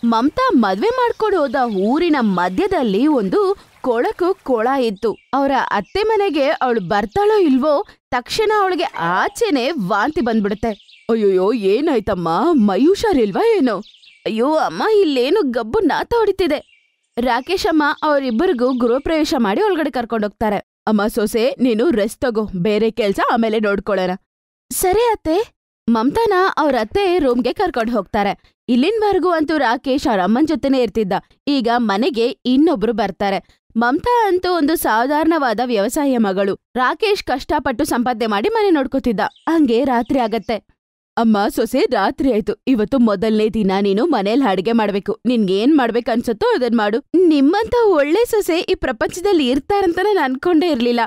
ಮಮತಾ ಮದ್ವೆ ಮಾಡ್ಕೊಂಡು ಹೋದ ಊರಿನ ಮಧ್ಯದಲ್ಲಿ ಒಂದು ಕೊಳಕು ಕೊಳ ಇತ್ತು. ಅವರ ಅತ್ತೆ ಮನೆಗೆ ಅವಳು ಬರ್ತಾಳೋ ಇಲ್ವೋ, ತಕ್ಷಣ ಅವಳಿಗೆ ಆಚೆನೆ ವಾಂತಿ ಬಂದ್ಬಿಡುತ್ತೆ. ಅಯ್ಯೋಯ್ಯೋ, ಏನಾಯ್ತಮ್ಮ, ಮೈ ಹುಷಾರಿಲ್ವಾ ಏನೋ? ಅಯ್ಯೋ ಅಮ್ಮ, ಇಲ್ಲೇನು ಗಬ್ಬು ನಾತ ಹೊಡಿತಿದೆ. ರಾಕೇಶ್ ಅಮ್ಮ ಅವರಿಬ್ಬರಿಗೂ ಗೃಹ ಪ್ರವೇಶ ಮಾಡಿ ಒಳಗಡೆ ಕರ್ಕೊಂಡೋಗ್ತಾರೆ. ಅಮ್ಮ ಸೊಸೆ, ನೀನು ರೆಸ್ಟ್ ತಗೋ, ಬೇರೆ ಕೆಲ್ಸ ಆಮೇಲೆ ನೋಡ್ಕೊಳ್ಳೋಣ. ಸರಿ ಅತ್ತೆ. ಮಮತಾನ ಅವ್ರ ಅತ್ತೆ ರೂಮ್ಗೆ ಕರ್ಕೊಂಡು ಹೋಗ್ತಾರೆ. ಇಲ್ಲಿನವರೆಗೂ ಅಂತೂ ರಾಕೇಶ್ ಅವ್ರ ಅಮ್ಮನ ಜೊತೆನೇ ಇರ್ತಿದ್ದ. ಈಗ ಮನೆಗೆ ಇನ್ನೊಬ್ರು ಬರ್ತಾರೆ. ಮಮತಾ ಅಂತೂ ಒಂದು ಸಾಧಾರಣವಾದ ವ್ಯವಸಾಯ ಮಗಳು. ರಾಕೇಶ್ ಕಷ್ಟಪಟ್ಟು ಸಂಪಾದನೆ ಮಾಡಿ ಮನೆ ನೋಡ್ಕೋತಿದ್ದ. ಹಂಗೆ ರಾತ್ರಿ ಆಗತ್ತೆ. ಅಮ್ಮ ಸೊಸೆ, ರಾತ್ರಿ ಆಯ್ತು. ಇವತ್ತು ಮೊದಲನೇ ದಿನ ನೀನು ಮನೇಲಿ ಅಡ್ಗೆ ಮಾಡ್ಬೇಕು. ನಿನ್ಗೇನ್ ಮಾಡ್ಬೇಕು ಅನ್ಸುತ್ತೋ ಅದನ್ ಮಾಡು. ನಿಮ್ಮಂತ ಒಳ್ಳೆ ಸೊಸೆ ಈ ಪ್ರಪಂಚದಲ್ಲಿ ಇರ್ತಾರಂತ ನಾನು ಅನ್ಕೊಂಡೇ ಇರ್ಲಿಲ್ಲ.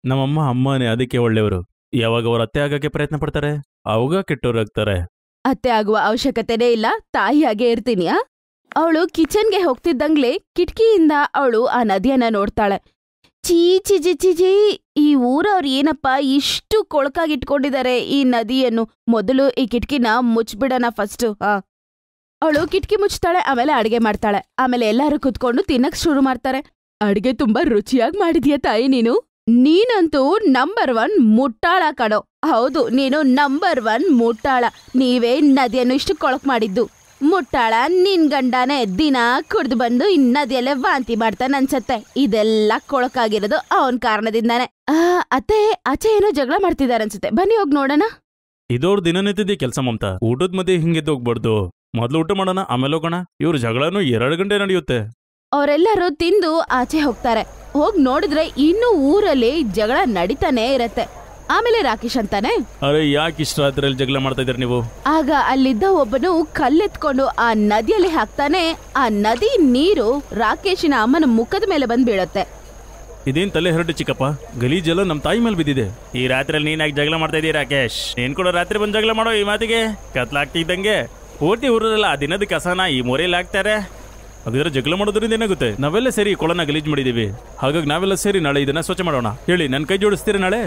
ನಮ್ಮಮ್ಮ ಅಮ್ಮನೇ ಅದಕ್ಕೆ ಒಳ್ಳೆಯವರು. ಯಾವಾಗ ಅವ್ರ ಅತ್ತೆ ಆಗಕ್ಕೆ ಪ್ರಯತ್ನ ಪಡ್ತಾರೆ, ಅವಾಗ ಕೆಟ್ಟೋರಾಗ್ತಾರೆ. ಅತ್ತೆ ಆಗುವ ಅವಶ್ಯಕತೆನೇ ಇಲ್ಲ, ತಾಯಿಯಾಗೆ ಇರ್ತೀನಿ. ಅವಳು ಕಿಚನ್ಗೆ ಹೋಗ್ತಿದ್ದಂಗ್ಲೆ ಕಿಟಕಿಯಿಂದ ಅವಳು ಆ ನದಿಯನ್ನ ನೋಡ್ತಾಳೆ. ಚೀಚಿ, ಈ ಊರವ್ರು ಏನಪ್ಪ ಇಷ್ಟು ಕೊಳಕಾಗಿಟ್ಕೊಂಡಿದ್ದಾರೆ ಈ ನದಿಯನ್ನು. ಮೊದಲು ಈ ಕಿಟಕಿನ ಮುಚ್ಬಿಡೋಣ ಫಸ್ಟ್. ಅವಳು ಕಿಟಕಿ ಮುಚ್ತಾಳೆ, ಆಮೇಲೆ ಅಡ್ಗೆ ಮಾಡ್ತಾಳೆ. ಆಮೇಲೆ ಎಲ್ಲಾರು ಕುತ್ಕೊಂಡು ತಿನ್ನಕ್ ಶುರು ಮಾಡ್ತಾರೆ. ಅಡ್ಗೆ ತುಂಬಾ ರುಚಿಯಾಗಿ ಮಾಡಿದ್ಯಾ ತಾಯಿ ನೀನು. ನೀನಂತೂ ನಂಬರ್ 1 ಮುಟ್ಟಾಳ ಕಣೋ. ಹೌದು, ನೀನು ನಂಬರ್ 1 ಮುಟ್ಟಾಳ. ನೀವೇ ನದಿಯನ್ನು ಇಷ್ಟು ಕೊಳಕ್ ಮಾಡಿದ್ದು. ಮುಟ್ಟಾಳ ನಿನ್ ಗಂಡನೇ ದಿನ ಕುಡ್ದು ಬಂದು ಈ ನದಿಯಲ್ಲೇ ವಾಂತಿ ಮಾಡ್ತಾನೆ ಅನ್ಸತ್ತೆ. ಇದೆಲ್ಲ ಕೊಳಕಾಗಿರೋದು ಅವನ್ ಕಾರಣದಿಂದಾನೆ. ಅತ್ತೆ, ಆಚೆ ಏನೋ ಜಗಳ ಮಾಡ್ತಿದಾರ ಅನ್ಸುತ್ತೆ, ಬನ್ನಿ ಹೋಗ್ ನೋಡೋಣ. ಇದೋರ್ ದಿನನಿತ್ಯದ ಕೆಲಸ ಮಮತಾ. ಊಟದ ಮಧ್ಯೆ ಹಿಂಗೆದ್ದು ಹೋಗ್ಬಾರ್ದು. ಮೊದ್ಲು ಊಟ ಮಾಡೋಣ, ಆಮೇಲೆ ಹೋಗೋಣ. ಇವ್ರ ಜಗಳನು 2 ಗಂಟೆ ನಡೆಯುತ್ತೆ. ಅವರೆಲ್ಲರೂ ತಿಂದು ಆಚೆ ಹೋಗ್ತಾರೆ. ಹೋಗ್ ನೋಡಿದ್ರೆ ಇನ್ನು ಊರಲ್ಲಿ ಜಗಳ ನಡೀತಾನೆ ಇರತ್ತೆ. ಆಮೇಲೆ ರಾಕೇಶ್ ಅಂತಾನೆ, ಅರೆ ಯಾಕೆ ಇಷ್ಟ ರಾತ್ರಿಯಲ್ಲಿ ಜಗಳ ಮಾಡ್ತಾ ಇದ್ದೀರಿ ನೀವು? ಆಗ ಅಲ್ಲಿದ್ದ ಒಬ್ಬನು ಕಲ್ಲೆತ್ಕೊಂಡು ಆ ನದಿಯಲ್ಲಿ ಹಾಕ್ತಾನೆ. ಆ ನದಿ ನೀರು ರಾಕೇಶಿನ ಅಮ್ಮನ ಮುಖದ ಮೇಲೆ ಬಂದ್ ಬೀಳತ್ತೆ. ಇದೇನ್ ತಲೆ ಹೊರಟು ಚಿಕ್ಕಪ್ಪ, ಗಲೀಜೆಲ್ಲ ನಮ್ ತಾಯಿ ಮೇಲೆ ಬಿದ್ದಿದೆ. ಈ ರಾತ್ರಿಯಲ್ಲಿ ನೀನಾಗಿ ಜಗಳ ಮಾಡ್ತಾ ಇದೀಯ ರಾಕೇಶ್? ನೀನ್ ಕೂಡ ರಾತ್ರಿ ಬಂದ್ ಜಗಳ ಮಾಡೋ ಈ ಮಾತಿಗೆ? ಕತ್ಲಾಗ್ತಿದ್ದಂಗೆ ಪೂರ್ತಿ ಊರಲ್ಲ ಆ ದಿನದ ಕಸನ ಈ ಮೊರೆಯಲ್ಲಿ ಹಾಕ್ತಾರೆ. ಹಾಗಾದ್ರೆ ಜಗಳ ಮಾಡೋದ್ರಿಂದ ಏನಾಗುತ್ತೆ? ನಾವೆಲ್ಲ ಸೇರಿ ಕೊಳನ ಗಲೀಜ್ ಮಾಡಿದೀವಿ. ಹಾಗಾಗಿ ನಾವೆಲ್ಲ ಸೇರಿ ನಾಳೆ ಇದನ್ನ ಸ್ವಚ್ಛ ಮಾಡೋಣ. ಹೇಳಿ, ನನ್ ಕೈ ಜೋಡಿಸ್ತೀರಿ ನಾಳೆ?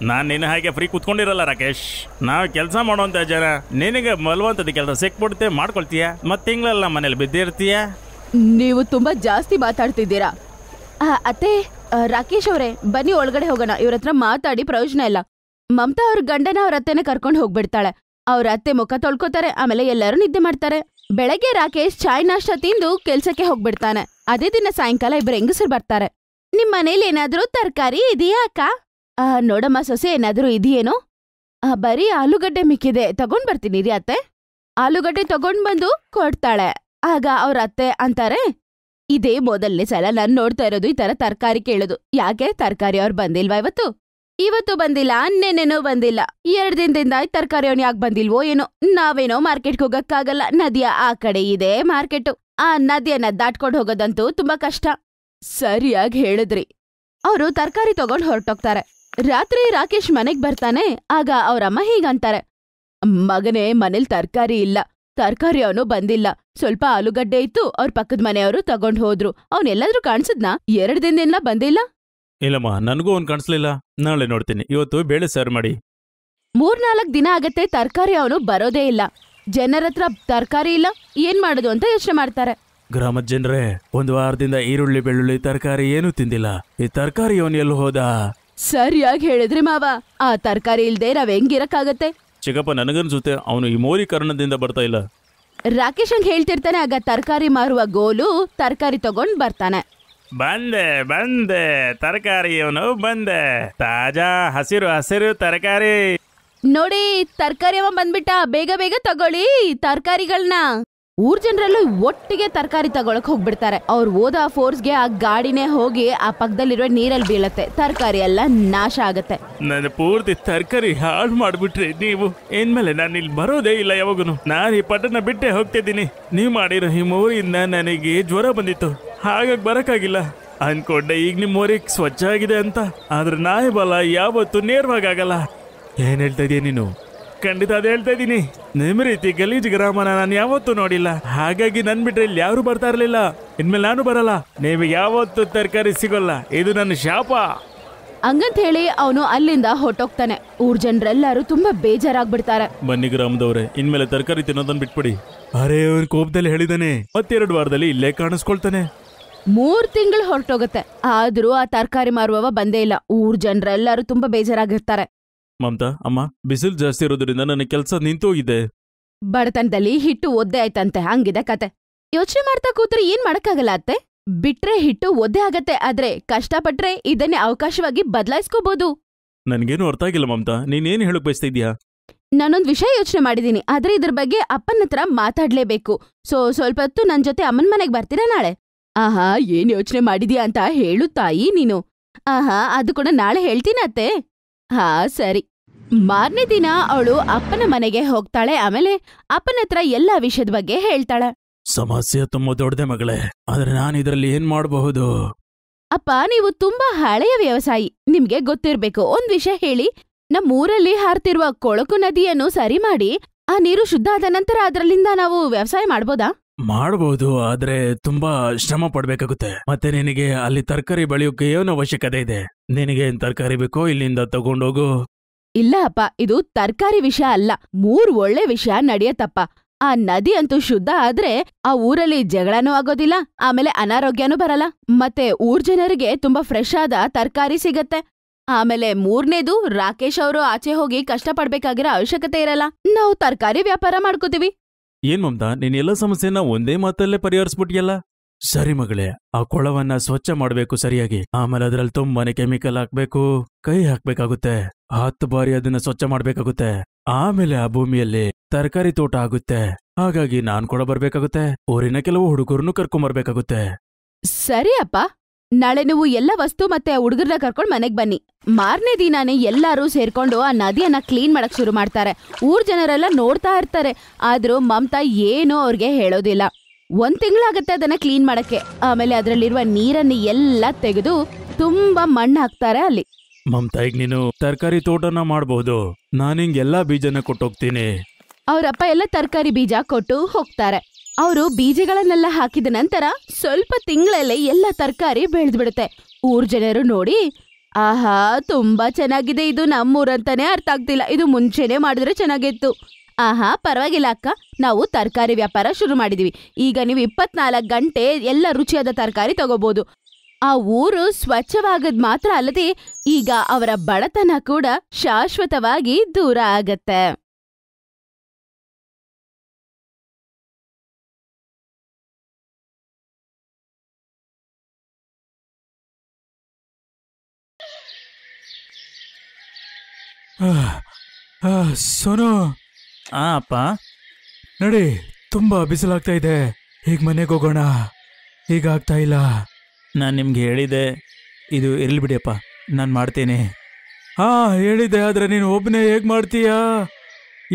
ನಾನ್ ನಿನ್ನ ಹಾಗೆ ಫ್ರೀ ಕುತ್ಕೊಂಡಿರಲ್ಲ ರಾಕೇಶ್. ನಾವ್ ಕೆಲಸ ಮಾಡೋಂತ ಜನ. ನಿನಗೆ ಬಲವಂತದ ಕೆಲಸ ಸಿಕ್ಬಿಡುತ್ತೆ, ಮಾಡ್ಕೊಳ್ತೀಯ. ಮತ್ ತಿಂಗಳಲ್ಲ ಮನೇಲಿ ಬಿದ್ದಿರ್ತೀಯ. ನೀವು ತುಂಬಾ ಜಾಸ್ತಿ ಮಾತಾಡ್ತಿದ್ದೀರಾ. ಅತ್ತೆ, ರಾಕೇಶ್ ಅವರೇ, ಬನ್ನಿ ಒಳಗಡೆ ಹೋಗೋಣ. ಇವ್ರ ಹತ್ರ ಮಾತಾಡಿ ಪ್ರಯೋಜನ ಇಲ್ಲ. ಮಮತಾ ಅವ್ರ ಗಂಡನ ಅವ್ರ ಅತ್ತೆನೆ ಕರ್ಕೊಂಡು ಹೋಗ್ಬಿಡ್ತಾಳೆ. ಅವ್ರ ಅತ್ತೆ ಮುಖ ತೊಳ್ಕೊತಾರೆ, ಆಮೇಲೆ ಎಲ್ಲರೂ ನಿದ್ದೆ ಮಾಡ್ತಾರೆ. ಬೆಳಗ್ಗೆ ರಾಕೇಶ್ ಚಾಯ್ ನಾಷ್ಟ ತಿಂದು ಕೆಲ್ಸಕ್ಕೆ ಹೋಗ್ಬಿಡ್ತಾನೆ. ಅದೇ ದಿನ ಸಾಯಂಕಾಲ ಇಬ್ಬರು ಹೆಂಗಸರು ಬರ್ತಾರೆ. ನಿಮ್ ಮನೇಲಿ ಏನಾದ್ರೂ ತರಕಾರಿ ಇದೆಯಾ ಅಕ್ಕ? ನೋಡಮ್ಮ ಸೊಸೆ, ಏನಾದ್ರೂ ಇದೆಯೇನೋ? ಬರೀ ಆಲೂಗಡ್ಡೆ ಮಿಕ್ಕಿದೆ, ತಗೊಂಡ್ ಬರ್ತೀನಿ ರೀ ಅತ್ತೆ. ಆಲೂಗಡ್ಡೆ ತಗೊಂಡ್ ಬಂದು ಕೊಡ್ತಾಳೆ. ಆಗ ಅವ್ರ ಅತ್ತೆ ಅಂತಾರೆ, ಇದೇ ಮೊದಲನೇ ಸಲ ನಾನ್ ನೋಡ್ತಾ ಇರೋದು ಈ ತರ ತರಕಾರಿ ಕೇಳೋದು. ಯಾಕೆ ತರಕಾರಿ ಅವ್ರು ಬಂದಿಲ್ವಾ ಇವತ್ತು? ಇವತ್ತು ಬಂದಿಲ್ಲ, ನೆನ್ನೆನೂ ಬಂದಿಲ್ಲ. 2 ದಿನದಿಂದ ತರಕಾರಿ ಅವ್ನು ಯಾಕೆ ಬಂದಿಲ್ವೋ ಏನೋ. ನಾವೇನೋ ಮಾರ್ಕೆಟ್ಗೆ ಹೋಗಕ್ಕಾಗಲ್ಲ, ನದಿಯ ಆ ಕಡೆ ಇದೆ ಮಾರ್ಕೆಟು. ಆ ನದಿಯನ್ನ ದಾಟ್ಕೊಂಡು ಹೋಗೋದಂತೂ ತುಂಬಾ ಕಷ್ಟ. ಸರಿಯಾಗಿ ಹೇಳಿದ್ರಿ. ಅವರು ತರಕಾರಿ ತಗೊಂಡ್ ಹೊರಟೋಗ್ತಾರೆ. ರಾತ್ರಿ ರಾಕೇಶ್ ಮನೆಗ್ ಬರ್ತಾನೆ. ಆಗ ಅವ್ರಮ್ಮ ಹೀಗಂತಾರೆ, ಮಗನೇ, ಮನೇಲಿ ತರಕಾರಿ ಇಲ್ಲ. ತರಕಾರಿ ಅವನು ಬಂದಿಲ್ಲ. ಸ್ವಲ್ಪ ಆಲೂಗಡ್ಡೆ ಇತ್ತು, ಅವ್ರ ಪಕ್ಕದ ಮನೆಯವರು ತಗೊಂಡ್ ಹೋದ್ರು. ಅವ್ನೆಲ್ಲಾದ್ರೂ ಕಾಣಿಸಿದ್ನಾ? 2 ದಿನದಿಂದ ಬಂದಿಲ್ಲ. ಇಲ್ಲಮ್ಮ, ನನಗೂ ಅವ್ನು ಕಾಣಿಸ್ಲಿಲ್ಲ. ನಾಳೆ ನೋಡ್ತೀನಿ. ಇವತ್ತು ಬೇಳೆ ಸಾರು ಮಾಡಿ. 3-4 ದಿನ ಆಗತ್ತೆ, ತರಕಾರಿ ಅವನು ಬರೋದೇ ಇಲ್ಲ. ಜನರತ್ರ ತರಕಾರಿ ಇಲ್ಲ, ಏನ್ ಮಾಡೋದು ಅಂತ ಯೋಚನೆ ಮಾಡ್ತಾರೆ. ಗ್ರಾಮದ ಜನರೇ, 1 ವಾರದಿಂದ ಈರುಳ್ಳಿ ಬೆಳ್ಳುಳ್ಳಿ ತರಕಾರಿ ಏನೂ ತಿಂದಿಲ್ಲ. ಈ ತರಕಾರಿ ಅವನು ಎಲ್ಲಿ ಹೋದ? ಸರಿಯಾಗಿ ಹೇಳಿದ್ರಿ ಮಾವ. ಆ ತರಕಾರಿ ಇಲ್ದೆ ನಾವ್ ಹೆಂಗಿರಕ್ಕಾಗತ್ತೆ? ಚಿಕ್ಕಪ್ಪ, ನನಗನ್ಸುತ್ತೆ ಅವನು ಈ ಮೋರಿ ಕಾರಣದಿಂದ ಬರ್ತಾ ಇಲ್ಲ. ರಾಕೇಶ್ ಹಂಗ್ ಹೇಳ್ತಿರ್ತಾನೆ. ಆಗ ತರಕಾರಿ ಮಾರುವ ಗೋಲು ತರಕಾರಿ ತಗೊಂಡ್ ಬರ್ತಾನೆ. ಬಂದೆ ತರಕಾರಿ ಅವನು ಬಂದೆ. ತಾಜಾ ಹಸಿರು ತರಕಾರಿ ನೋಡಿ, ತರಕಾರಿ ಅವ ಬಂದ್ಬಿಟ್ಟ. ಬೇಗ ಬೇಗ ತಗೊಳ್ಳಿ ತರಕಾರಿಗಳನ್ನ. ಊರ್ ಜನರಲ್ಲೂ ಒಟ್ಟಿಗೆ ತರಕಾರಿ ತಗೊಳಕ್ ಹೋಗ್ಬಿಡ್ತಾರೆ. ಅವ್ರು ಹೋದ ಫೋರ್ಸ್ಗೆ ಆ ಗಾಡಿನೇ ಹೋಗಿ ಆ ಪಕ್ಕದಲ್ಲಿರೋ ನೀರಲ್ಲಿ ಬೀಳತ್ತೆ. ತರಕಾರಿ ಎಲ್ಲ ನಾಶ ಆಗತ್ತೆ. ನನ್ನ ಪೂರ್ತಿ ತರಕಾರಿ ಹಾಳು ಮಾಡ್ಬಿಟ್ರಿ ನೀವು. ಇನ್ಮೇಲೆ ನಾನು ಇಲ್ಲಿ ಬರೋದೇ ಇಲ್ಲ ಯಾವಾಗೂನು. ನಾನು ಈ ಪಟ್ಟಣ ಬಿಟ್ಟೆ ಹೋಗ್ತಿದ್ದೀನಿ. ನೀವು ಮಾಡಿರೋ ಈ ಮೋರಿಯಿಂದ ನನಗೆ ಜ್ವರ ಬಂದಿತ್ತು, ಹಾಗಾಗಿ ಬರಕ್ಕಾಗಿಲ್ಲ. ಅನ್ಕೊಂಡೆ ಈಗ ನಿಮ್ ಮೋರಿ ಸ್ವಚ್ಛ ಆಗಿದೆ ಅಂತ. ಆದ್ರೆ ನಾಯಿ ಬಲ ಯಾವತ್ತು ನೇರವಾಗಲ್ಲ. ಏನ್ ಹೇಳ್ತಾ ಇದೀಯ ನೀನು? ಖಂಡಿತ ಅದೇ ಹೇಳ್ತಾ ಇದ್ದೀನಿ. ನಿಮ್ ರೀತಿ ಗಲೀಜ್ ಗ್ರಾಮನ ನಾನು ಯಾವತ್ತೂ ನೋಡಿಲ್ಲ. ಹಾಗಾಗಿ ನನ್ ಬಿಟ್ರೆ ಇಲ್ಲಿ ಯಾರು ಬರ್ತಾ ಇರ್ಲಿಲ್ಲ. ಇನ್ಮೇಲೆ ನಾನು ಬರಲ್ಲ. ನೀವು ಯಾವತ್ತೂ ತರಕಾರಿ ಸಿಗೋಲ್ಲ. ಇದು ನನ್ನ ಶಾಪ. ಹಂಗಂತ ಹೇಳಿ ಅವನು ಅಲ್ಲಿಂದ ಹೊಟ್ಟೋಗ್ತಾನೆ. ಊರ್ ಜನರೆಲ್ಲರೂ ತುಂಬಾ ಬೇಜಾರಾಗ್ಬಿಡ್ತಾರೆ. ಬನ್ನಿ ಗ್ರಾಮದವ್ರೆ, ಇನ್ಮೇಲೆ ತರಕಾರಿ ತಿನ್ನೋದನ್ನ ಬಿಟ್ಬಿಡಿ. ಅರೆ ಅವ್ರ ಕೋಪದಲ್ಲಿ ಹೇಳಿದಾನೆ, ಮತ್ತೆರಡು ವಾರದಲ್ಲಿ ಇಲ್ಲೇ ಕಾಣಿಸ್ಕೊಳ್ತಾನೆ. 3 ತಿಂಗಳು ಹೊರಟೋಗತ್ತೆ, ಆದ್ರೂ ಆ ತರಕಾರಿ ಮಾರುವವ ಬಂದೇ ಇಲ್ಲ. ಊರ್ ಜನರೆಲ್ಲರೂ ತುಂಬಾ ಬೇಜಾರಾಗಿರ್ತಾರೆ. ಮಮತಾ ಅಮ್ಮ, ಬಿಸಿಲು ಜಾಸ್ತಿ ಇರೋದ್ರಿಂದ ನನ್ನ ಕೆಲಸ ನಿಂತೋಗಿದೆ. ಬಡತನದಲ್ಲಿ ಹಿಟ್ಟು ಒದ್ದೆ ಆಯ್ತಂತೆ, ಹಂಗಿದೆ ಕತೆ. ಯೋಚನೆ ಮಾಡ್ತಾ ಕೂತ್ರೆ ಏನ್ ಮಾಡಕ್ಕಾಗಲ್ಲ ಅತ್ತೆ. ಬಿಟ್ರೆ ಹಿಟ್ಟು ಒದ್ದೆ ಆಗತ್ತೆ, ಆದ್ರೆ ಕಷ್ಟಪಟ್ರೆ ಇದನ್ನೇ ಅವಕಾಶವಾಗಿ ಬದಲಾಯಿಸ್ಕೋಬಹುದು. ನನ್ಗೇನು ಅರ್ಥ ಆಗಿಲ್ಲ ಮಮತಾ, ನೀನೇನ್ ಹೇಳಕ್ ಬಯಸ್ತಾ ಇದೀಯಾ? ನಾನೊಂದ್ ವಿಷಯ ಯೋಚನೆ ಮಾಡಿದೀನಿ, ಆದ್ರೆ ಇದ್ರ ಬಗ್ಗೆ ಅಪ್ಪನ ಹತ್ರ ಮಾತಾಡ್ಲೇಬೇಕು. ಸ್ವಲ್ಪ ಹೊತ್ತು ನನ್ ಜೊತೆ ಅಮ್ಮನ್ ಮನೆಗ್ ಬರ್ತೀರಾ ನಾಳೆ? ಆಹಾ, ಏನ್ ಯೋಚನೆ ಮಾಡಿದ್ಯಾ ಅಂತ ಹೇಳು ತಾಯಿ ನೀನು. ಆಹಾ, ಅದು ಕೂಡ ನಾಳೆ ಹೇಳ್ತೀನಿ ಅತ್ತೆ. ಹಾ ಸರಿ. ಮಾರನೇ ದಿನ ಅವಳು ಅಪ್ಪನ ಮನೆಗೆ ಹೋಗ್ತಾಳೆ. ಆಮೇಲೆ ಅಪ್ಪನ ಹತ್ರ ಎಲ್ಲಾ ವಿಷಯದ ಬಗ್ಗೆ ಹೇಳ್ತಾಳೆ. ಸಮಸ್ಯೆ ತುಂಬಾ ದೊಡ್ಡದೆ ಮಗಳೇ, ಆದ್ರೆ ನಾನು ಇದರಲ್ಲಿ ಏನ್ ಮಾಡಬಹುದು? ಅಪ್ಪ, ನೀವು ತುಂಬಾ ಹಳೆಯ ವ್ಯವಸಾಯಿ, ನಿಮ್ಗೆ ಗೊತ್ತಿರ್ಬೇಕು. ಒಂದ್ ವಿಷಯ ಹೇಳಿ, ನಮ್ಮೂರಲ್ಲಿ ಹಾರ್ತಿರುವ ಕೊಳಕು ನದಿಯನ್ನು ಸರಿ ಮಾಡಿ ಆ ನೀರು ಶುದ್ಧ ಆದ ನಂತರ ಅದರಲ್ಲಿಂದ ನಾವು ವ್ಯವಸಾಯ ಮಾಡ್ಬೋದಾ? ಮಾಡಬಹುದು, ಆದ್ರೆ ತುಂಬಾ ಶ್ರಮ ಪಡ್ಬೇಕಾಗುತ್ತೆ. ಮತ್ತೆ ನಿನಗೆ ಅಲ್ಲಿ ತರಕಾರಿ ಬೆಳೆಯೋಕೆ ಏನು ಅವಶ್ಯಕತೆ ಇದೆ? ನಿನಗೆ ಏನ್ ತರಕಾರಿ ಬೇಕೋ ಇಲ್ಲಿಂದ ತಗೊಂಡೋಗು. ಇಲ್ಲ ಅಪ್ಪ, ಇದು ತರ್ಕಾರಿ ವಿಷಯ ಅಲ್ಲ, 3 ಒಳ್ಳೆ ವಿಷಯ ನಡೆಯತ್ತಪ್ಪ. ಆ ನದಿ ಅಂತೂ ಶುದ್ಧ ಆದ್ರೆ ಆ ಊರಲ್ಲಿ ಜಗಳನೂ ಆಗೋದಿಲ್ಲ, ಆಮೇಲೆ ಅನಾರೋಗ್ಯನೂ ಬರಲ್ಲ, ಮತ್ತೆ ಊರ್ ಜನರಿಗೆ ತುಂಬಾ ಫ್ರೆಶ್ ಆದ ತರ್ಕಾರಿ ಸಿಗತ್ತೆ. ಆಮೇಲೆ 3ನೇದು, ರಾಕೇಶ್ ಅವರು ಆಚೆ ಹೋಗಿ ಕಷ್ಟ ಪಡ್ಬೇಕಾಗಿರೋ ಅವಶ್ಯಕತೆ ಇರಲ್ಲ. ನಾವು ತರ್ಕಾರಿ ವ್ಯಾಪಾರ ಮಾಡ್ಕೋತೀವಿ. ಏನ್ ಮಮತಾ, ನೀನ್ ಎಲ್ಲ ಸಮಸ್ಯೆನ ಒಂದೇ ಮಾತಲ್ಲೇ ಪರಿಹರಿಸ್ಬಿಟ್ಟಿಯಲ್ಲ? ಸರಿ ಮಗಳೇ, ಆ ಕೊಳವನ್ನ ಸ್ವಚ್ಛ ಮಾಡ್ಬೇಕು ಸರಿಯಾಗಿ. ಆಮೇಲೆ ಅದ್ರಲ್ಲಿ ತುಂಬಾನೇ ಕೆಮಿಕಲ್ ಹಾಕ್ಬೇಕು, ಕೈ ಹಾಕ್ಬೇಕಾಗುತ್ತೆ. 10 ಬಾರಿ ಅದನ್ನ ಸ್ವಚ್ಛ ಮಾಡ್ಬೇಕಾಗುತ್ತೆ. ಆಮೇಲೆ ಆ ಭೂಮಿಯಲ್ಲಿ ತರಕಾರಿ ತೋಟ ಆಗುತ್ತೆ. ಹಾಗಾಗಿ ನಾನ್ ಕೂಡ ಬರ್ಬೇಕಾಗುತ್ತೆ. ಊರಿನ ಕೆಲವು ಹುಡುಗರನ್ನು ಕರ್ಕೊಂಬರ್ಬೇಕಾಗುತ್ತೆ. ಸರಿ ಅಪ್ಪ, ನಾಳೆ ನೀವು ಎಲ್ಲ ವಸ್ತು ಮತ್ತೆ ಹುಡುಗರನ್ನ ಕರ್ಕೊಂಡ್ ಮನೆಗ್ ಬನ್ನಿ. ಮಾರನೇ ದಿನಾನೇ ಎಲ್ಲರೂ ಸೇರ್ಕೊಂಡು ಆ ನದಿಯನ್ನ ಕ್ಲೀನ್ ಮಾಡಕ್ ಶುರು ಮಾಡ್ತಾರೆ. ಊರ್ ಜನರೆಲ್ಲ ನೋಡ್ತಾ ಇರ್ತಾರೆ, ಆದ್ರೂ ಮಮತಾ ಏನೂ ಅವ್ರಿಗೆ ಹೇಳೋದಿಲ್ಲ. 1 ತಿಂಗಳಾಗತ್ತೆ ಅದನ್ನ ಕ್ಲೀನ್ ಮಾಡಕ್ಕೆ. ಆಮೇಲೆ ಅದ್ರಲ್ಲಿರುವ ನೀರನ್ನ ಎಲ್ಲ ತೆಗೆದು ತುಂಬಾ ಮಣ್ಣು ಹಾಕ್ತಾರೆ ಅಲ್ಲಿ. ಮಮತಾ, ಈಗ ನೀನು ತರಕಾರಿ ತೋಟನ ಮಾಡಬಹುದು. ನಾನಿಂಗೆಲ್ಲಾ ಬೀಜನ ಕೊಟ್ಟೋಗ್ತೀನಿ. ಅವ್ರಪ್ಪ ಎಲ್ಲ ತರಕಾರಿ ಬೀಜ ಕೊಟ್ಟು ಹೋಗ್ತಾರೆ. ಅವರು ಬೀಜಗಳನ್ನೆಲ್ಲ ಹಾಕಿದ ನಂತರ ಸ್ವಲ್ಪ ತಿಂಗಳಲ್ಲೇ ಎಲ್ಲ ತರಕಾರಿ ಬೆಳೆದ್ಬಿಡುತ್ತೆ. ಊರ್ ಜನರು ನೋಡಿ, ಆಹಾ, ತುಂಬಾ ಚೆನ್ನಾಗಿದೆ, ಇದು ನಮ್ಮೂರಂತಾನೆ ಅರ್ಥ ಆಗ್ತಿಲ್ಲ, ಇದು ಮುಂಚೆನೆ ಮಾಡಿದ್ರೆ ಚೆನ್ನಾಗಿತ್ತು. ಆಹಾ, ಪರವಾಗಿಲ್ಲ ಅಕ್ಕ, ನಾವು ತರಕಾರಿ ವ್ಯಾಪಾರ ಶುರು ಮಾಡಿದೀವಿ. ಈಗ ನೀವು 24 ಗಂಟೆ ಎಲ್ಲ ರುಚಿಯಾದ ತರಕಾರಿ ತಗೋಬಹುದು. ಆ ಊರು ಸ್ವಚ್ಛವಾಗದ್ ಮಾತ್ರ ಅಲ್ಲದೆ ಈಗ ಅವರ ಬಡತನ ಕೂಡ ಶಾಶ್ವತವಾಗಿ ದೂರ ಆಗತ್ತೆ. ಸೋನು. ಅಪ್ಪ, ನಡಿ, ತುಂಬಾ ಬಿಸಿಲಾಗ್ತಾ ಇದೆ, ಈಗ ಮನೆಗೆ ಹೋಗೋಣ. ಈಗ ಆಗ್ತಾ ಇಲ್ಲ. ನಾನು ನಿಮ್ಗೆ ಹೇಳಿದೆ, ಇದು ಇರ್ಲಿ ಬಿಡಿಯಪ್ಪ, ನಾನು ಮಾಡ್ತೀನಿ. ಹೇಳಿದೆ, ಆದ್ರೆ ನೀನು ಒಬ್ಬನೇ ಹೇಗ್ ಮಾಡ್ತೀಯಾ?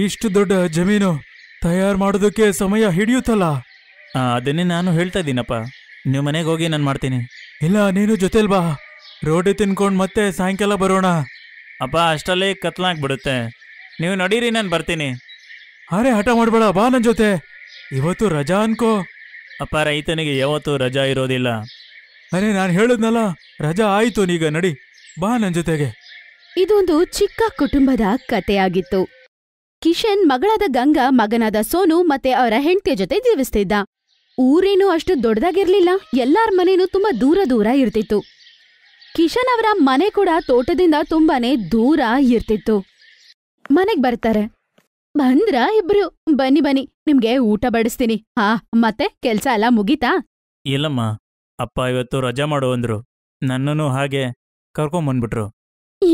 ಇಷ್ಟು ದೊಡ್ಡ ಜಮೀನು ತಯಾರು ಮಾಡೋದಕ್ಕೆ ಸಮಯ ಹಿಡಿಯುತ್ತಲ್ಲ. ಅದನ್ನೇ ನಾನು ಹೇಳ್ತಾ ಇದ್ದೀನಪ್ಪ. ನೀವು ಮನೆಗೆ ಹೋಗಿ ನಾನು ಮಾಡ್ತೀನಿ. ಇಲ್ಲ, ನೀನು ಜೊತೆಲ್ ಬಾ, ರೋಟಿ ತಿನ್ಕೊಂಡು ಮತ್ತೆ ಸಾಯಂಕಾಲ ಬರೋಣ. ಅಪ್ಪ, ಅಷ್ಟಲ್ಲೇ ಕತ್ಲಾಗ್ಬಿಡುತ್ತೆ. ನೀವು ನಡೀರಿ, ನಾನು ಬರ್ತೀನಿ. ಅರೆ, ಹಠ ಮಾಡಬೇಡ, ಬಾ ನನ್ನ ಜೊತೆ. ಇವತ್ತು ರಜಾ ಅನ್ಕೋ. ಅಪ್ಪ, ರೈತನಿಗೆ ಯಾವತ್ತೂ ರಜಾ ಇರೋದಿಲ್ಲ. ಅರೆ, ನಾನು ಹೇಳಿದ್ನಲ್ಲ, ರಜಾ ಆಯ್ತು, ನೀಗ ನಡಿ, ಬಾ ನನ್ನ ಜೊತೆಗೆ. ಇದೊಂದು ಚಿಕ್ಕ ಕುಟುಂಬದ ಕಥೆಯಾಗಿತ್ತು. ಕಿಶನ್ ಮಗಳಾದ ಗಂಗಾ, ಮಗನಾದ ಸೋನು ಮತ್ತೆ ಅವರ ಹೆಂಡತಿಯ ಜೊತೆ ಜೀವಿಸ್ತಿದ್ದ. ಊರೇನು ಅಷ್ಟು ದೊಡ್ಡದಾಗಿರ್ಲಿಲ್ಲ, ಎಲ್ಲಾರ ಮನೇನೂ ತುಂಬಾ ದೂರ ದೂರ ಇರ್ತಿತ್ತು. ಕಿಶನ್ ಅವರ ಮನೆ ಕೂಡ ತೋಟದಿಂದ ತುಂಬಾನೇ ದೂರ ಇರ್ತಿತ್ತು. ಮನೆಗ್ ಬರ್ತಾರೆ. ಬಂದ್ರ ಇಬ್ರು? ಬನ್ನಿ ಬನ್ನಿ, ನಿಮ್ಗೆ ಊಟ ಬಡಿಸ್ತೀನಿ. ಮತ್ತೆ ಕೆಲ್ಸ ಎಲ್ಲ ಮುಗೀತಾ? ಇಲ್ಲಮ್ಮ, ಅಪ್ಪ ಇವತ್ತು ರಜಾ ಮಾಡು ಅಂದ್ರು. ನನ್ನನ್ನು ಹಾಗೆ ಕರ್ಕೊಂಬಂದ್ಬಿಟ್ರು.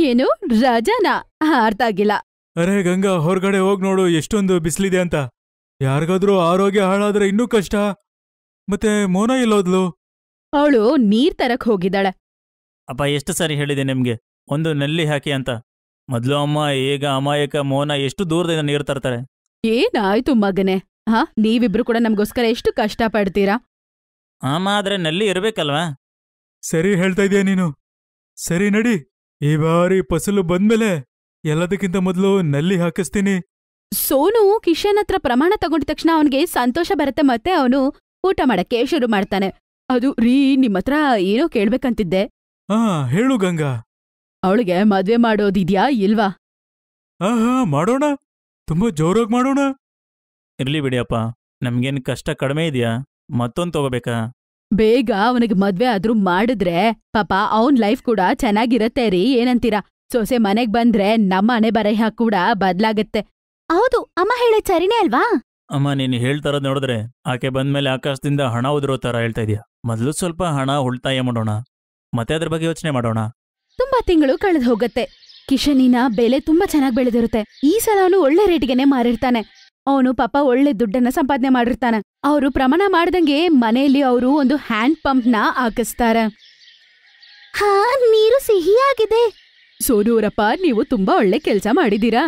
ಏನು ರಜಾನಾ? ಅರ್ಥ ಆಗಿಲ್ಲ. ಅರೆ ಗಂಗಾ, ಹೊರಗಡೆ ಹೋಗ್ ನೋಡು, ಎಷ್ಟೊಂದು ಬಿಸಿಲಿದೆ ಅಂತ. ಯಾರಿಗಾದ್ರೂ ಆರೋಗ್ಯ ಹಾಳಾದ್ರೆ ಇನ್ನೂ ಕಷ್ಟ. ಮತ್ತೆ ಮೋನ ಎಲ್ಲೋದ್ಲು? ಅವಳು ನೀರ್ ತರಕ್ ಹೋಗಿದ್ದಾಳೆ. ಅಪ್ಪ, ಎಷ್ಟು ಸಾರಿ ಹೇಳಿದೆ ನಿಮ್ಗೆ, ಒಂದು ನಲ್ಲಿ ಹಾಕಿ ಅಂತ. ಮೊದ್ಲು ಅಮ್ಮ, ಈಗ ಅಮಾಯಕ ಮೋನ ಎಷ್ಟು ದೂರದಿಂದ ನೀರು ತರ್ತಾರೆ. ಏನಾಯ್ತು ಮಗನೆ? ನೀವಿಬ್ರು ಕೂಡ ನಮ್ಗೋಸ್ಕರ ಎಷ್ಟು ಕಷ್ಟ ಪಡ್ತೀರಾ? ಅಮ್ಮ, ಆದ್ರೆ ನಲ್ಲಿ ಇರ್ಬೇಕಲ್ವಾ? ಸರಿ ಹೇಳ್ತಾ ಇದೀಯ ನೀನು. ಸರಿ ನಡಿ, ಈ ಬಾರಿ ಫಸಲು ಬಂದ್ಮೇಲೆ ಎಲ್ಲದಕ್ಕಿಂತ ಮೊದಲು ನಲ್ಲಿ ಹಾಕಿಸ್ತೀನಿ. ಸೋನು ಕಿಶನ್ ಹತ್ರ ಪ್ರಮಾಣ ತಗೊಂಡ ತಕ್ಷಣ ಅವನಿಗೆ ಸಂತೋಷ ಬರುತ್ತೆ. ಮತ್ತೆ ಅವನು ಊಟ ಮಾಡಕ್ಕೆ ಶುರು ಮಾಡ್ತಾನೆ. ಅದು ರೀ, ನಿಮ್ಮತ್ರ ಏನೋ ಕೇಳ್ಬೇಕಂತಿದ್ದೆ. ಹೇಳು ಗಂಗಾ. ಅವಳಿಗೆ ಮದ್ವೆ ಮಾಡೋದಿದ್ಯಾ ಇಲ್ವಾ? ಹಾ ಮಾಡೋಣ, ತುಂಬಾ ಜೋರಾಗಿ ಮಾಡೋಣ. ಇರ್ಲಿ ಬಿಡಿಯಪ್ಪ, ನಮ್ಗೇನು ಕಷ್ಟ ಕಡಿಮೆ ಇದೆಯಾ? ಮತ್ತೊಂದು ತಗೋಬೇಕಾ? ಬೇಗ ಅವನಿಗೆ ಮದ್ವೆ ಆದ್ರೂ ಮಾಡಿದ್ರೆ ಪಾಪ ಅವನ್ ಲೈಫ್ ಕೂಡ ಚೆನ್ನಾಗಿರತ್ತೆ ರೀ, ಏನಂತೀರಾ? ಸೊಸೆ ಮನೆಗ್ ಬಂದ್ರೆ ನಮ್ಮ ಹಣೆ ಬರಹ ಕೂಡ ಬದ್ಲಾಗತ್ತೆ. ಹೌದು, ಅಮ್ಮ ಹೇಳೋದ್ ಸರಿನೇ ಅಲ್ವಾ? ಅಮ್ಮ, ನೀನು ಹೇಳ್ತಾರದ್ ನೋಡಿದ್ರೆ ಆಕೆ ಬಂದ್ಮೇಲೆ ಆಕಾಶದಿಂದ ಹಣ ಉದುರೋ ತರ ಹೇಳ್ತಾ ಇದೀಯ. ಮೊದಲು ಸ್ವಲ್ಪ ಹಣ ಉಳಿತಾಯ ಮಾಡೋಣ, ಮತ್ತೆ ಅದ್ರ ಬಗ್ಗೆ ಯೋಚನೆ ಮಾಡೋಣ. ತುಂಬಾ ತಿಂಗಳು ಕಳೆದು ಹೋಗತ್ತೆ. ಕಿಶನಿನ ಬೆಲೆ ತುಂಬಾ ಚೆನ್ನಾಗಿ ಬೆಳೆದಿರುತ್ತೆ. ಈ ಸಲ ಅವನು ಒಳ್ಳೆ ರೇಟ್ಗೆನೆ ಮಾರಿರ್ತಾನೆ. ಅವನು ಪಾಪ ಒಳ್ಳೆ ದುಡ್ಡನ್ನ ಸಂಪಾದನೆ ಮಾಡಿರ್ತಾನೆ. ಅವರು ಪ್ರಮಾಣ ಮಾಡ್ದಂಗೆ ಮನೆಯಲ್ಲಿ ಅವರು ಒಂದು ಹ್ಯಾಂಡ್ ಪಂಪ್ನ ಹಾಕಿಸ್ತಾರೆ. ಹಾ, ನೀರು ಸಿಹಿಯಾಗಿದೆ. ಸೋನುವರಪ್ಪ, ನೀವು ತುಂಬಾ ಒಳ್ಳೆ ಕೆಲ್ಸ ಮಾಡಿದೀರಾ.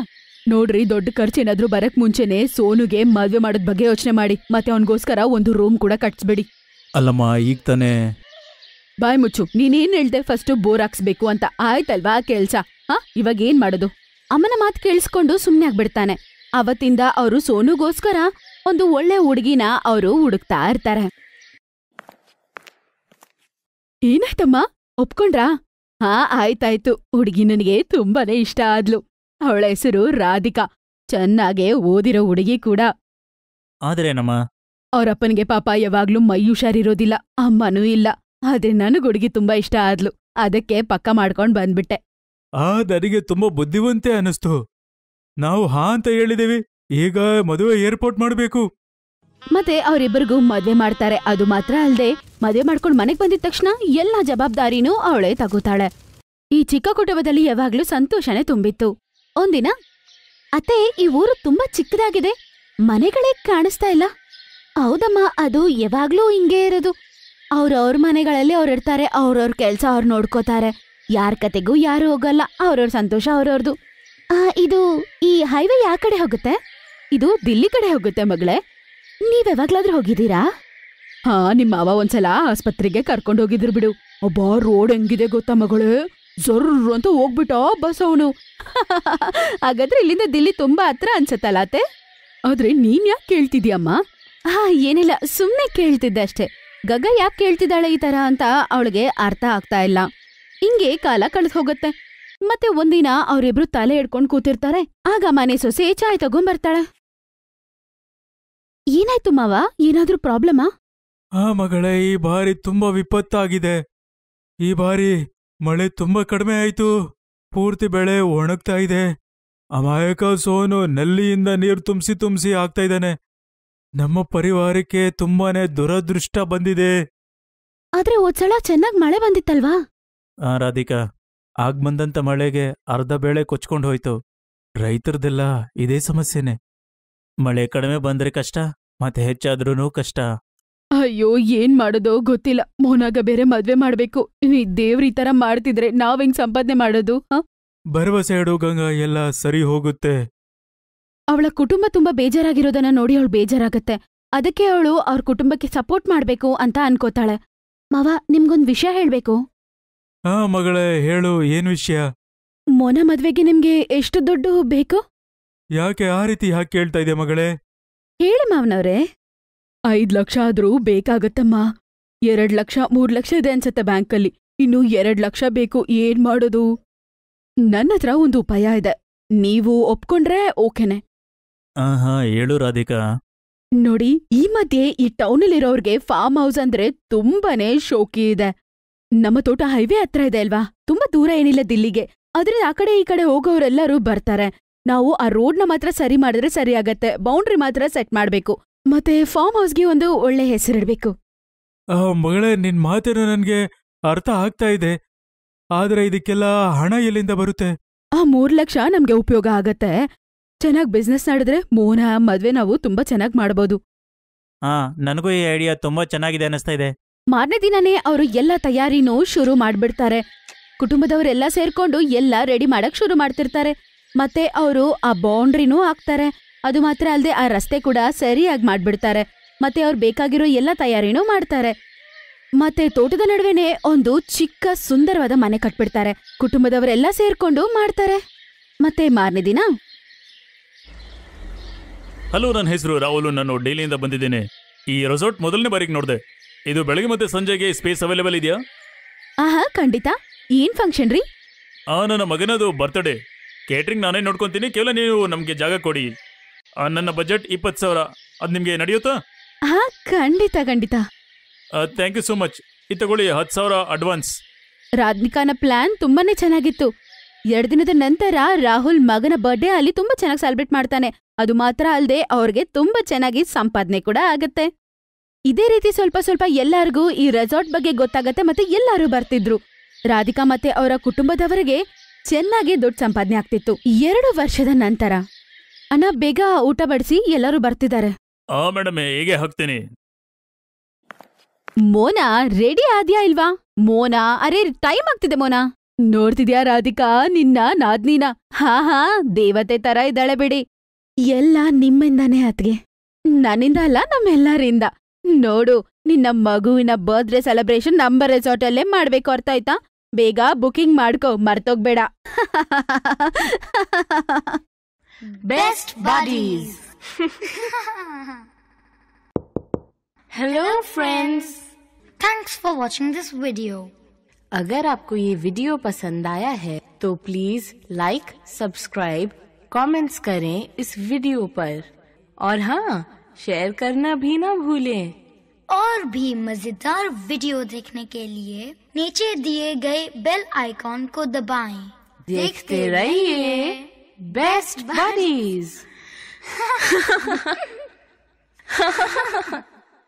ನೋಡ್ರಿ, ದೊಡ್ಡ ಖರ್ಚೇನಾದ್ರೂ ಬರಕ್ ಮುಂಚೆನೆ ಸೋನುಗೆ ಮದ್ವೆ ಮಾಡೋದ್ ಬಗ್ಗೆ ಯೋಚನೆ ಮಾಡಿ. ಮತ್ತೆ ಅವನಿಗೋಸ್ಕರ ಒಂದು ರೂಮ್ ಕೂಡ ಕಟ್ಸ್ಬಿಡಿ. ಅಲ್ಲಮ್ಮ, ಈಗ ತಾನೇ. ಬಾಯ್ ಮುಚ್ಚು, ನೀನೇನ್ ಹೇಳ್ದೆ? ಫಸ್ಟ್ ಬೋರ್ ಹಾಕ್ಸ್ಬೇಕು ಅಂತ ಆಯ್ತಲ್ವಾ ಕೆಲ್ಸ? ಇವಾಗ ಏನ್ ಮಾಡೋದು? ಅಮ್ಮನ ಮಾತು ಕೇಳಿಸ್ಕೊಂಡು ಸುಮ್ನೆ ಆಗ್ಬಿಡ್ತಾನೆ. ಅವತ್ತಿಂದ ಅವರು ಸೋನುಗೋಸ್ಕರ ಒಂದು ಒಳ್ಳೆ ಹುಡುಗಿನ ಅವರು ಹುಡುಕ್ತಾ ಇರ್ತಾರೆ. ಏನಾಯ್ತಮ್ಮ, ಒಪ್ಕೊಂಡ್ರಾ? ಹಾ, ಆಯ್ತಾಯ್ತು. ಹುಡುಗಿ ನನಗೆ ತುಂಬಾನೇ ಇಷ್ಟ ಆದ್ಲು. ಅವಳ ಹೆಸರು ರಾಧಿಕಾ. ಚೆನ್ನಾಗೆ ಓದಿರೋ ಹುಡುಗಿ ಕೂಡ. ಆದ್ರೇನಮ್ಮ? ಅವ್ರಪ್ಪನಿಗೆ ಪಾಪ ಯಾವಾಗ್ಲೂ ಮೈ ಹುಷಾರಿರೋದಿಲ್ಲ, ಅಮ್ಮನೂ ಇಲ್ಲ. ಆದ್ರೆ ನನಗ್ ಹುಡುಗಿ ತುಂಬಾ ಇಷ್ಟ ಆದ್ಲು. ಅದಕ್ಕೆ ಪಕ್ಕ ಮಾಡ್ಕೊಂಡ್ ಬಂದ್ಬಿಟ್ಟೆ. ನನಗೆ ತುಂಬಾ ಬುದ್ಧಿವಂತೆ ಅನಿಸ್ತು. ನಾವು ಹಾ ಅಂತ ಹೇಳಿದೇವಿ. ಈಗ ಮದುವೆ ಏರ್ಪೋರ್ಟ್ ಮಾಡಬೇಕು. ಮತ್ತೆ ಅವರಿಬ್ಬರಿಗೂ ಮದ್ವೆ ಮಾಡ್ತಾರೆ. ಅದು ಮಾತ್ರ ಅಲ್ದೆ, ಮದ್ವೆ ಮಾಡ್ಕೊಂಡ್ ಮನೆಗ್ ಬಂದಿದ ತಕ್ಷಣ ಎಲ್ಲಾ ಜವಾಬ್ದಾರಿನೂ ಅವಳೇ ತಗೋತಾಳೆ. ಈ ಚಿಕ್ಕ ಕುಟುಂಬದಲ್ಲಿ ಯಾವಾಗ್ಲೂ ಸಂತೋಷನೇ ತುಂಬಿತ್ತು. ಒಂದಿನ, ಅತ್ತೆ, ಈ ಊರು ತುಂಬಾ ಚಿಕ್ಕದಾಗಿದೆ, ಮನೆಗಳೇ ಕಾಣಿಸ್ತಾ ಇಲ್ಲ. ಹೌದಮ್ಮ, ಅದು ಯಾವಾಗ್ಲೂ ಹಿಂಗೇ ಇರೋದು. ಅವ್ರವ್ರ ಮನೆಗಳಲ್ಲಿ ಅವ್ರಿರ್ತಾರೆ, ಅವ್ರವ್ರ ಕೆಲ್ಸ ಅವ್ರು ನೋಡ್ಕೋತಾರೆ. ಯಾರ್ ಕತೆಗೂ ಯಾರು ಹೋಗಲ್ಲ, ಅವ್ರವ್ರ ಸಂತೋಷ ಅವ್ರವ್ರದು. ಇದು ಈ ಹೈವೇ ಯಾ ಕಡೆ ಹೋಗುತ್ತೆ? ಇದು ದಿಲ್ಲಿ ಕಡೆ ಹೋಗುತ್ತೆ ಮಗಳೇ. ನೀವ್ ಯಾವಾಗ್ಲಾದ್ರೂ ಹೋಗಿದ್ದೀರಾ? ಹಾ, ನಿಮ್ಮ ಮಾವ ಒಂದ್ಸಲ ಆಸ್ಪತ್ರೆಗೆ ಕರ್ಕೊಂಡು ಹೋಗಿದ್ರು ಬಿಡು. ಒಬ್ಬ ರೋಡ್ ಹೆಂಗಿದೆ ಗೊತ್ತಾ ಮಗಳೇ? ಜರ್ರು ಅಂತ ಹೋಗ್ಬಿಟ್ಟ ಬಸ್ ಅವನು. ಹಾಗಾದ್ರೆ ಇಲ್ಲಿಂದ ದಿಲ್ಲಿ ತುಂಬಾ ಹತ್ರ ಅನ್ಸತ್ತಲ್ಲ ಅತ್ತೆ? ಆದ್ರೆ ನೀನ್ ಯಾಕೆ ಕೇಳ್ತಿದ್ಯಮ್ಮ? ಏನಿಲ್ಲ, ಸುಮ್ನೆ ಕೇಳ್ತಿದ್ದೆ ಅಷ್ಟೇ. ಗಗ್ಗ ಯಾಕೆ ಕೇಳ್ತಿದ್ದಾಳೆ ಈ ತರ ಅಂತ ಅವಳಿಗೆ ಅರ್ಥ ಆಗ್ತಾ ಇಲ್ಲ. ಹಿಂಗೆ ಕಾಲ ಕಳೆದು ಹೋಗುತ್ತೆ. ಮತ್ತೆ ಒಂದಿನ ಅವರಿಬ್ರು ತಲೆ ಹಿಡ್ಕೊಂಡ್ ಕೂತಿರ್ತಾರೆ. ಆಗ ಮನೆ ಸೊಸೆ ಚಾಯ್ ತಗೊಂಬರ್ತಾಳೆ. ಏನಾಯ್ತು ಮಾವ, ಏನಾದ್ರೂ ಪ್ರಾಬ್ಲಮಾ? ಮಗಳೇ, ಈ ಬಾರಿ ತುಂಬಾ ವಿಪತ್ತಾಗಿದೆ. ಈ ಬಾರಿ ಮಳೆ ತುಂಬಾ ಕಡಿಮೆ ಆಯ್ತು. ಪೂರ್ತಿ ಬೆಳೆ ಒಣಗ್ತಾ ಇದೆ. ಅಮಾಯಕ ಸೋನು ನಲ್ಲಿಯಿಂದ ನೀರು ತುಂಬಿಸಿ ಆಗ್ತಾ ಇದ್ದಾನೆ. ನಮ್ಮ ಪರಿವಾರಕ್ಕೆ ತುಂಬಾನೇ ದುರದೃಷ್ಟ ಬಂದಿದೆ. ಆದ್ರೆ ಹೋದ್ಸಲ ಚೆನ್ನಾಗ್ ಮಳೆ ಬಂದಿತ್ತಲ್ವಾ? ರಾಧಿಕಾ, ಆಗ್ ಬಂದಂತ ಮಳೆಗೆ ಅರ್ಧ ಬೆಳೆ ಕೊಚ್ಕೊಂಡು ಹೋಯ್ತು. ರೈತರದೆಲ್ಲ ಇದೇ ಸಮಸ್ಯೆನೆ. ಮಳೆ ಕಡಿಮೆ ಬಂದ್ರೆ ಕಷ್ಟ, ಮತ್ತೆ ಹೆಚ್ಚಾದ್ರೂ ಕಷ್ಟ. ಅಯ್ಯೋ, ಏನ್ ಮಾಡೋದೋ ಗೊತ್ತಿಲ್ಲ. ಮೋನಾಗ ಬೇರೆ ಮದ್ವೆ ಮಾಡ್ಬೇಕು. ನೀ ದೇವ್ರ ಈ ತರ ಮಾಡ್ತಿದ್ರೆ ನಾವ್ ಹೆಂಗ್ ಸಂಪಾದನೆ ಮಾಡೋದು? ಭರವಸೆ ಇಡು ಗಂಗಾ, ಎಲ್ಲ ಸರಿ ಹೋಗುತ್ತೆ. ಅವಳ ಕುಟುಂಬ ತುಂಬಾ ಬೇಜಾರಾಗಿರೋದನ್ನ ನೋಡಿ ಅವಳು ಬೇಜಾರಾಗತ್ತೆ. ಅದಕ್ಕೆ ಅವಳು ಅವ್ರ ಕುಟುಂಬಕ್ಕೆ ಸಪೋರ್ಟ್ ಮಾಡ್ಬೇಕು ಅಂತ ಅನ್ಕೋತಾಳೆ. ಮಾವ, ನಿಮ್ಗೊಂದ್ ವಿಷಯ ಹೇಳ್ಬೇಕು. ಮಗಳೇ, ಹೇಳು, ಏನ್ ವಿಷಯ? ಮೋನ ಮದ್ವೆಗೆ ನಿಮ್ಗೆ ಎಷ್ಟು ದುಡ್ಡು ಬೇಕು? ಯಾಕೆ ಆ ರೀತಿ ಯಾಕೆ ಕೇಳ್ತಾ ಇದೆಯಾ ಮಗಳೇ? ಹೇಳಿ ಮಾವನವ್ರೆ. 5 ಲಕ್ಷ ಆದ್ರೂ ಬೇಕಾಗತ್ತಮ್ಮ. 2 ಲಕ್ಷ 3 ಲಕ್ಷ ಇದೆ ಅನ್ಸತ್ತೆ ಬ್ಯಾಂಕಲ್ಲಿ. ಇನ್ನು 2 ಲಕ್ಷ ಬೇಕು. ಏನ್ ಮಾಡೋದು? ನನ್ನತ್ರ ಒಂದು ಉಪಾಯ ಇದೆ. ನೀವು ಒಪ್ಕೊಂಡ್ರೆ ಓಕೆನೆ. ಹೇಳು ರಾಧಿಕಾ. ನೋಡಿ, ಈ ಮಧ್ಯೆ ಈ ಟೌನಲ್ಲಿರೋರ್ಗೆ ಫಾರ್ಮ್ ಹೌಸ್ ಅಂದ್ರೆ ತುಂಬಾನೇ ಶೋಕಿ ಇದೆ. ನಮ್ಮ ತೋಟ ಹೈವೇ ಹತ್ರ ಇದೆ ಅಲ್ವಾ? ತುಂಬಾ ದೂರ ಏನಿಲ್ಲ ದಿಲ್ಲಿಗೆ. ಆದ್ರೆ ಆ ಕಡೆ ಈ ಕಡೆ ಹೋಗೋರೆಲ್ಲರೂ ಬರ್ತಾರೆ. ನಾವು ಆ ರೋಡ್ನ ಮಾತ್ರ ಸರಿ ಮಾಡಿದ್ರೆ ಸರಿ ಆಗತ್ತೆ. ಬೌಂಡ್ರಿ ಮಾತ್ರ ಸೆಟ್ ಮಾಡ್ಬೇಕು. ಮತ್ತೆ ಫಾರ್ಮ್ ಹೌಸ್ಗೆ ಒಂದು ಒಳ್ಳೆ ಹೆಸರಿಡ್ಬೇಕು. ಮಗಳೇ, ನಿನ್ ಮಾತೇನು ನನ್ಗೆ ಅರ್ಥ ಆಗ್ತಾ ಇದೆ. ಆದ್ರೆ ಇದಕ್ಕೆಲ್ಲ ಹಣ ಎಲ್ಲಿಂದ ಬರುತ್ತೆ? 3 ಲಕ್ಷ ನಮ್ಗೆ ಉಪಯೋಗ ಆಗತ್ತೆ. ಚೆನ್ನಾಗ್ ಬಿಸ್ನೆಸ್ ಮಾಡಿದ್ರೆ ಮೋನ ಮದ್ವೆ ನಾವು ತುಂಬಾ ಚೆನ್ನಾಗ್ ಮಾಡ್ಬೋದು. ನನಗೂ ಈ ಐಡಿಯಾ ತುಂಬಾ ಚೆನ್ನಾಗಿದೆ ಅನಿಸ್ತಾ ಇದೆ. ಮಾರನೇ ದಿನನೇ ಅವರು ಎಲ್ಲ ತಯಾರಿನೂ ಶುರು ಮಾಡ್ಬಿಡ್ತಾರೆ. ಕುಟುಂಬದವರೆಲ್ಲ ಸೇರ್ಕೊಂಡು ಎಲ್ಲ ರೆಡಿ ಮಾಡಕ್ ಶುರು ಮಾಡ್ತಿರ್ತಾರೆ. ಮತ್ತೆ ಅವರು ಆ ಬೌಂಡ್ರಿನೂ ಹಾಕ್ತಾರೆ. ಅದು ಮಾತ್ರ ಅಲ್ಲದೆ ಆ ರಸ್ತೆ ಕೂಡ ಸರಿಯಾಗಿ ಮಾಡ್ಬಿಡ್ತಾರೆ. ಮತ್ತೆ ಅವ್ರು ಬೇಕಾಗಿರೋ ಎಲ್ಲ ತಯಾರಿನೂ ಮಾಡ್ತಾರೆ. ಮತ್ತೆ ತೋಟದ ನಡುವೆನೆ ಒಂದು ಚಿಕ್ಕ ಸುಂದರವಾದ ಮನೆ ಕಟ್ಬಿಡ್ತಾರೆ. ಕುಟುಂಬದವರೆಲ್ಲ ಸೇರ್ಕೊಂಡು ಮಾಡ್ತಾರೆ. ಮತ್ತೆ ಮಾರನೇ ದಿನ, ಹಲೋ, ನನ್ನ ಹೆಸರು ರಾಹುಲ್. ನಾನು ಡೆಲ್ಲಿಯಿಂದ ಬಂದಿದ್ದೇನೆ. ಈ ರೆಸಾರ್ಟ್ ಮೊದಲನೇ ಬಾರಿಗೆ ನೋಡಿದೆ. ಇದು ಬೆಳಗ್ಗೆ ಮತ್ತೆ ಸಂಜೆಗೆ ಸ್ಪೇಸ್ ಅವೈಲೇಬಲ್ ಇದೆಯಾ? ಖಂಡಿತ. ಏನ್ ಫಂಕ್ಷನ್ ರೀ? ನನ್ನ ಮಗನದು ಬರ್ತ್ಡೇ. ಕೇಟ್ರಿಂಗ್ ನಾನೇ ನೋಡ್ಕೊಂತೀನಿ, ಕೇವಲ ನೀವು ನಮಗೆ ಜಾಗ ಕೊಡಿ. ನನ್ನ ಬಜೆಟ್ 20,000. ಅದು ನಿಮಗೆ ನಡೆಯುತ್ತಾ? ಹಾ, ಖಂಡಿತ ಖಂಡಿತ. Thank you so much. ಇದು ತಗೊಳ್ಳಿ 10,000 ಅಡ್ವಾನ್ಸ್. ರಾಧಿಕಾನ ಪ್ಲಾನ್ ತುಂಬಾನೇ ಚೆನ್ನಾಗಿತ್ತು. 2 ದಿನದ ನಂತರ ರಾಹುಲ್ ಮಗನ ಬರ್ಡೇ ಅಲ್ಲಿ ತುಂಬಾ ಚೆನ್ನಾಗಿ ಸೆಲೆಬ್ರೇಟ್ ಮಾಡ್ತಾನೆ. ಅದು ಮಾತ್ರ ಅಲ್ಲದೆ ಅವ್ರಿಗೆ ತುಂಬಾ ಚೆನ್ನಾಗಿ ಸಂಪಾದನೆ ಕೂಡ ಆಗತ್ತೆ. ಇದೇ ರೀತಿ ಸ್ವಲ್ಪ ಸ್ವಲ್ಪ ಎಲ್ಲರಿಗೂ ಈ ರೆಸಾರ್ಟ್ ಬಗ್ಗೆ ಗೊತ್ತಾಗತ್ತೆ ಮತ್ತೆ ಎಲ್ಲರೂ ಬರ್ತಿದ್ರು. ರಾಧಿಕಾ ಮತ್ತೆ ಅವರ ಕುಟುಂಬದವರಿಗೆ ಚೆನ್ನಾಗಿ ದುಡ್ಡು ಸಂಪಾದನೆ ಆಗ್ತಿತ್ತು. 2 ವರ್ಷದ ನಂತರ ಅಣ್ಣ ಬೇಗ ಊಟ ಬಡಿಸಿ, ಎಲ್ಲರೂ ಬರ್ತಿದ್ದಾರೆ. ಮೇಡಮ್, ಹೇಗೆ ಹಾಕ್ತೀನಿ. ಮೋನಾ, ರೆಡಿ ಆದ್ಯಾ ಇಲ್ವಾ? ಮೋನಾ, ಅರೆ ಟೈಮ್ ಆಗ್ತಿದೆ ಮೋನಾ. ನೋಡ್ತಿದ್ಯಾ ರಾಧಿಕಾ ನಿನ್ನ ನಾದ್ನೀನ? ಹಾ, ದೇವತೆ ತರ ಇದ್ದಾಳೆ ಬಿಡಿ. ಎಲ್ಲ ನಿಮ್ಮಿಂದಾನೇ ಅತ್ಗೆ, ನನ್ನಿಂದ ಅಲ್ಲ, ನಮ್ಮೆಲ್ಲರಿಂದ. ನೋಡು, ನಿನ್ನ ಮಗುವಿನ ಬರ್ತ್ಡೇ ಸೆಲೆಬ್ರೇಷನ್ ನಮ್ಮ ರೆಸಾರ್ಟ್ ಅಲ್ಲೇ ಮಾಡ್ಬೇಕು, ಅರ್ಥ ಆಯ್ತಾ? ಬೇಗ ಬುಕಿಂಗ್ ಮಾಡ್ಕೋ, ಮರ್ತೋಗ್ಬೇಡ. Best buddies. Hello friends. Thanks for watching this video. अगर आपको ये वीडियो पसंद आया है तो प्लीज लाइक, सब्सक्राइब, कमेंट्स करें इस वीडियो पर, और हाँ, शेयर करना भी ना भूलें। और भी मजेदार वीडियो देखने के लिए नीचे दिए गए बेल आइकॉन को दबाएं। देखते रहिए बेस्ट बडीज।